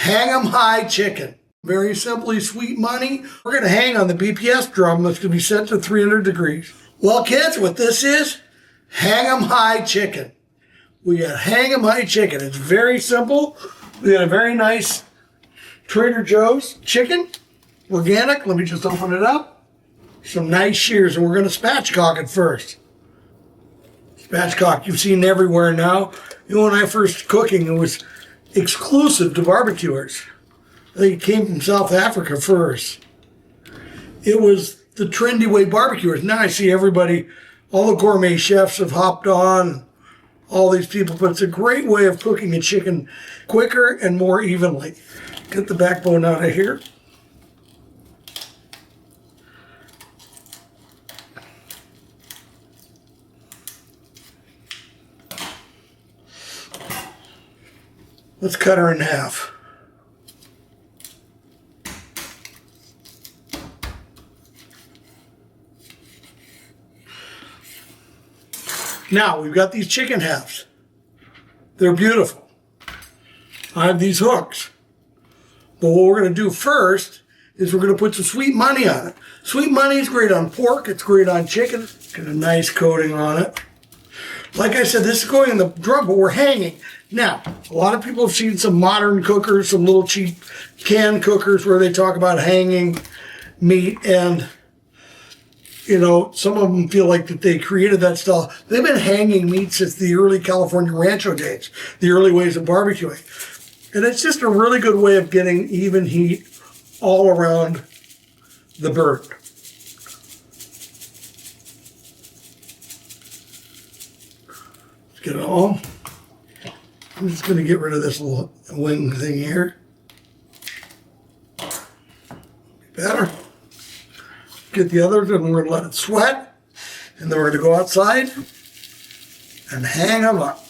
Hang 'em high chicken. Very simply, sweet money. We're going to hang on the BPS drum that's going to be set to 300 degrees. Well, kids, what this is, hang 'em high chicken. We got hang 'em high chicken. It's very simple. We got a very nice Trader Joe's chicken, organic. Let me just open it up. Some nice shears, and we're going to spatchcock it first. Spatchcock, you've seen everywhere now. You know, when I first cooking, it was exclusive to barbecuers. I think it came from South Africa first. It was the trendy way barbecuers. Now I see everybody, all the gourmet chefs have hopped on, all these people, but it's a great way of cooking a chicken quicker and more evenly. Get the backbone out of here. Let's cut her in half. Now, we've got these chicken halves. They're beautiful. I have these hooks. But what we're going to do first is we're going to put some sweet money on it. Sweet money is great on pork. It's great on chicken. Get a nice coating on it. Like I said, this is going in the drum, but we're hanging. Now, a lot of people have seen some modern cookers, some little cheap can cookers where they talk about hanging meat, and you know, some of them feel like that they created that style. They've been hanging meat since the early California rancho days, the early ways of barbecuing. And it's just a really good way of getting even heat all around the bird. Let's get it all. I'm just going to get rid of this little wing thing here. Better. Get the others, and we're going to let it sweat. And then we're going to go outside and hang them up.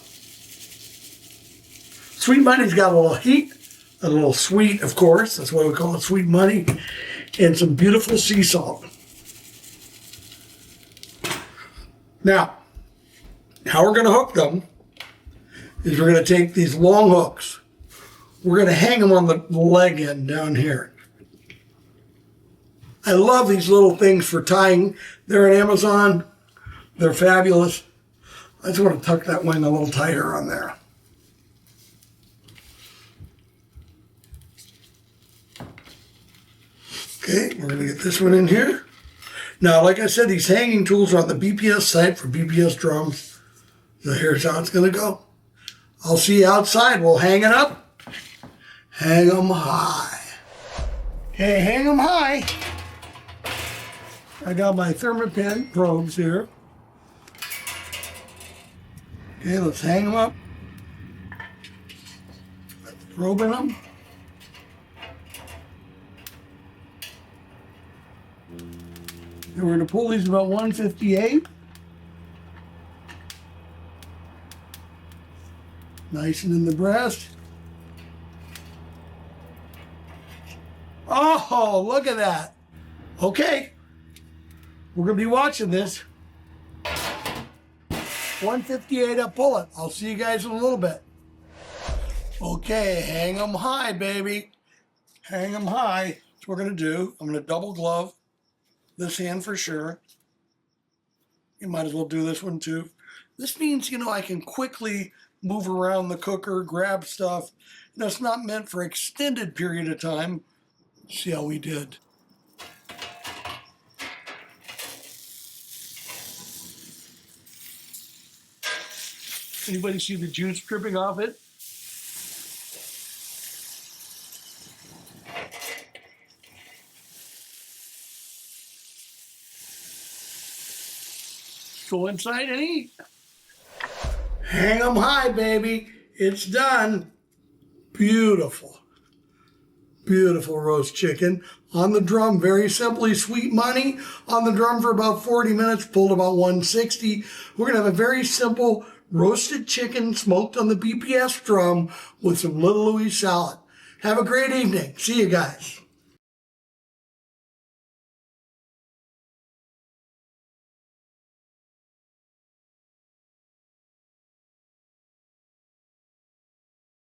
Sweet money's got a little heat, a little sweet, of course. That's why we call it sweet money. And some beautiful sea salt. Now, how we're going to hook them is we're going to take these long hooks. We're going to hang them on the leg end down here. I love these little things for tying. They're at Amazon. They're fabulous. I just want to tuck that wing a little tighter on there. Okay, we're going to get this one in here. Now, like I said, these hanging tools are on the BPS site for BPS drums. So here's how it's going to go. I'll see you outside. We'll hang it up. Hang them high. Okay, hang them high. I got my Thermopin probes here. Okay, let's hang them up. Put the probe in them. And we're going to pull these about 158. Nice and in the breast. Oh, look at that. Okay. We're going to be watching this. 158 up pull it. I'll see you guys in a little bit. Okay, hang them high, baby. Hang them high. That's what we're going to do. I'm going to double glove this hand for sure. You might as well do this one too. This means, you know, I can quickly move around the cooker, grab stuff. You know, it's not meant for extended period of time. See how we did. Anybody see the juice dripping off it? Go inside and eat. Hang them high, baby. It's done. Beautiful. Beautiful roast chicken. On the drum, very simply, sweet money. On the drum for about 40 minutes, pulled about 160. We're going to have a very simple roasted chicken smoked on the BPS drum with some Little Louis salad. Have a great evening. See you guys.